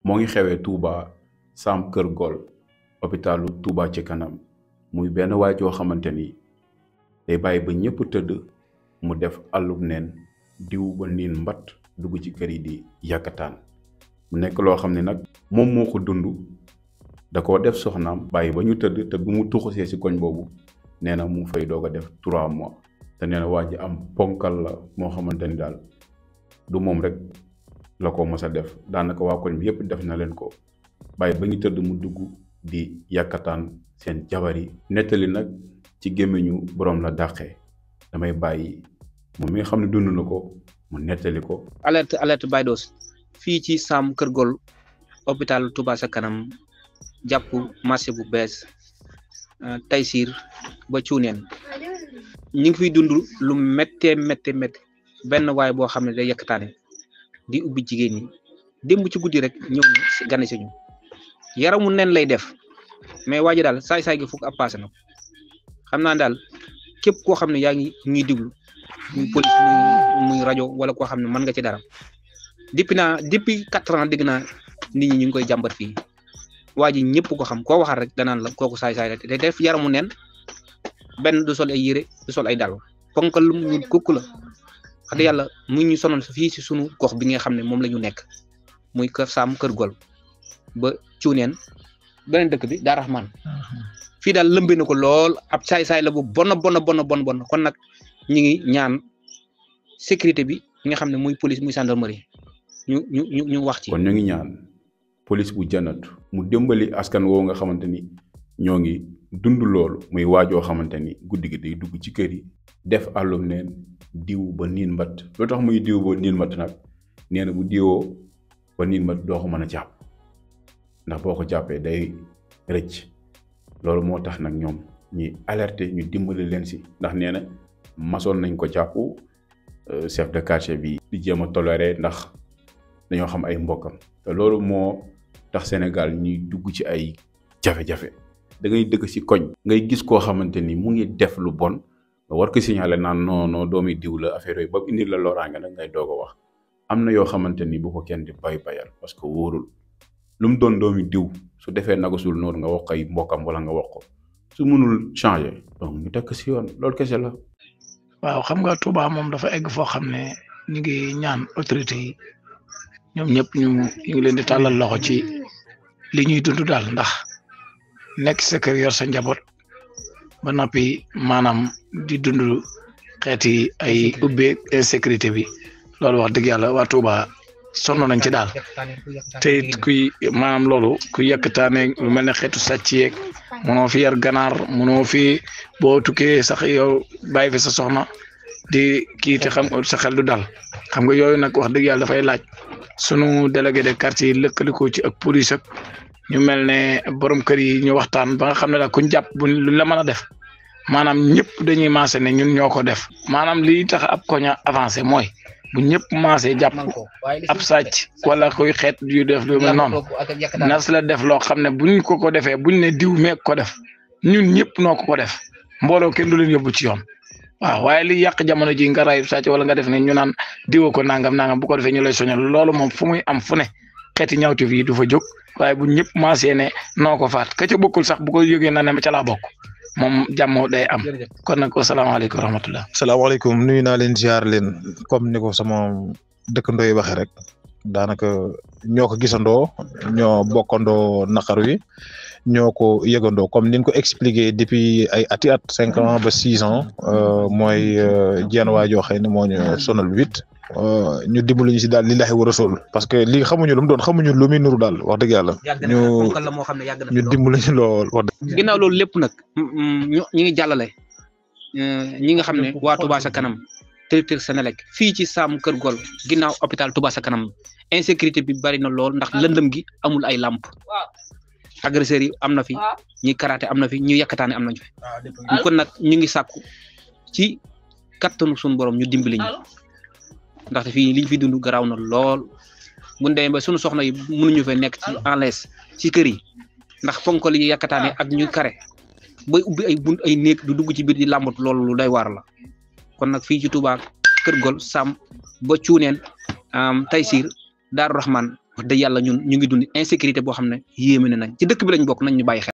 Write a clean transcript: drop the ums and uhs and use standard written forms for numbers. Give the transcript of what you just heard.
moo ngi xewee Touba Sam Kër Gol hôpitalu Touba ci kanam muy benn waay joo xamante ni day bàyyi ba ñëpp tëdd mu def àllub neen diw ba niin mbat dugg ci kër yi di yàkkataan mu nekk loo xam ne nag moom moo ko dund da koo def soxnaam bàyyi ba ñu tëdd te bu mu tuxusee si koñ boobu nee na mu fay doog a def 3 mois te nee na waa ji am ponkal la moo xamante ni daal du moom rek la ko mos a def daanaka waa koñ bi yëpp def na leen ko bàyyi ba ñu tëdd mu dugg di yàkkataan seen jabar yi nettali nag ci gémmiñu boroom la dàqee damay bàyyi moom mi nga xam ne dund na ko mu nettali ko. alerte Baydos fii ci Sam Kër Gol hôpital Touba sa kanam jàpp marché bu bees Taysir ba Cuuneen ñu ngi fiy dund lu méttee benn waay boo xam ne day yàkkataane di ubbi jigéen ñi démb ci guddi rek ñëw na si gane si ñu yaramu nen lay def mais waa ji daal saay-saay gi fukk ab passé na xam naa daal képp koo xam ne yaa ngi ñuy diglu muy police muy rajo wala koo xam ne mën nga ci dara depuis 4 ans dégg naa nit ñi ñu ngi koy jàmbat fii waa ji ñëpp ko xam koo waxal rek danaan la kooku saay-saay la te def yaramu nen benn du sol ay yére du sol ay dàll ponkal lu ñu kukk la wax dëgg yàlla mu ñu sonal fii si sunu gox bi nga xam ne moom la ñu nekk muy kër Sam Kër Gol ba Cuuneen beneen dëkk bi Daar Rahman fii daal lëmbe na ko lool ab saay-saay la bu bon kon nag ñi ngi ñaan sécurité bi nga xam ne muy police muy gendarmerie ñu wax ci. kon ñu ngi ñaan police bu janatu mu dimbali askan woowu nga xamante ni ñoo ngi dund loolu muy waajoo xamante ni guddi gi day dugg ci kër yi def àllum neen diw ba niin mbat loo tax muy diw ba niin mbat nag nee na bu diwoo ba niin mbat doo ko mën a jàpp ndax boo ko jàppee day rëcc loolu moo tax nag ñoom ñi alerté ñu dimbali leen si ndax nee na masoon nañ ko jàpp chef de quartier bi di jéem a toléré ndax dañoo xam ay mbokkam te loolu moo tax Sénégal ñuy dugg ci ay jafe-jafe da ngay dëkk ci koñ ngay gis koo xamante ni mu ngi def lu bon nga war ko signaler naan non doomi diw la affaire yooyu ba indi la loraange nag ngay doog a wax am na yoo xamante ni bu ko kenn di bayal parce que wóorul lu mu doon doomi diw su defee nagasul noonu nga wax ay mbokkam wala nga wax ko su mënul changer donc ñu tekk ci yoon loolu kese la. waaw xam nga Touba moom dafa egg foo xam ne ñu ngi ñaan autorité yi ñoom ñëpp ñu ngi leen di tàllal loxo ci li ñuy dund daal ndax nekk sa kër yor sa njaboot ba noppi maanaam di dund xeeti ay ubbeeg insécurité bi loolu wax dëgg yàlla waa Touba sonn nañ ci daal te it kuy maanaam loolu ku yàkkataane lu mel ne xeetu sàcc yeeg mënoo fi yar ganaar mënoo fi boo tukkee sax yow bàyyi fi sa soxna di kii te xam sa xel du dal xam nga yooyu nag wax dëgg yàlla dafay laaj sunu délégué de quartier yi lëkkalikoo ci ak police ak ñu mel ne borom kër yi ñu waxtaan ba nga xam ne daal kuñ jàpp bu luñ la mën a def maanaam ñëpp dañuy maase ne ñun ñoo ko def maanaam lii tax ab koña avancé mooy bu ñëpp maase jàpp ab sàcc wala koy xeet yu def lu mel noonu nas la def loo xam ne buñ ko defee buñ ne diw meeg ko def ñun ñëpp noo ko def mbooloo kenn du leen yóbbu ci yoon waaw waaye li yàq jamono ji nga ray sàcc wala nga def ne ñu naan diwoo ko nangam bu ko defee ñu lay soñal loolu moom fu muy am fu ne xeeti ñaawteef yi du fa jóg waaye bu ñëpp maasee ne noo ko faat ka ca bokkul sax bu ko yëgee na ne ca laa bokk moom jàmm day am kon nag asalaamaaleykum wa rahmatullah. salaamaaleykum nuyu naa leen ziar leen comme ni ko sama dëkkandoo yi waxee rek daanaka ñoo ko gisandoo ñoo bokkandoo naqar wi ñoo ko yëgandoo comme ni ñu ko expliqué depuis ay ati at 5 ans ba 6 ans mooy jenn waa joo xëy ne moo ñu sonal 8 ñu dimbali ñu si daal lillahi wa rasul parce que lii xamuñu lu mu doon xamuñu lu muy nuru daal wax dëgg yàlla ñu dimbali ñu lool wax dëgg. ginnaaw loolu lépp nag ñu ngi jàllale ñi nga xam ne waa Touba sa kanam territoire Sénélec fii ci Sam Kër Gol ginnaaw hôpital Touba sa kanam insécurité bi bari na lool ndax lëndëm gi amul ay lamp agresseurs yi am na fi ñi karaté am na fi ñu yàkkataane am nañ fi kon nag ñu ngi sàkku ci kattanu suñu borom ñu dimbali ñu ndaxte fii liñ fi dund garaaw na lool bu ñu demee ba suñu soxna yi mënuñu fa nekk ci en l'aise ci kër yi ndax fonkol yi yàkkataane ak ñu kare bay ubbi ay bunt ay néeg du dugg ci biir di làmbatu loolu lu day waar la kon nag fii ci Touba Kër Gol Sam ba Cuuneen Taysir Daaru Rahman wax dëgg yàlla ñun ñu ngi dund insécurité boo xam ne yéeme na nag ci dëkk bi lañ bokk nañ ñu bàyyi xel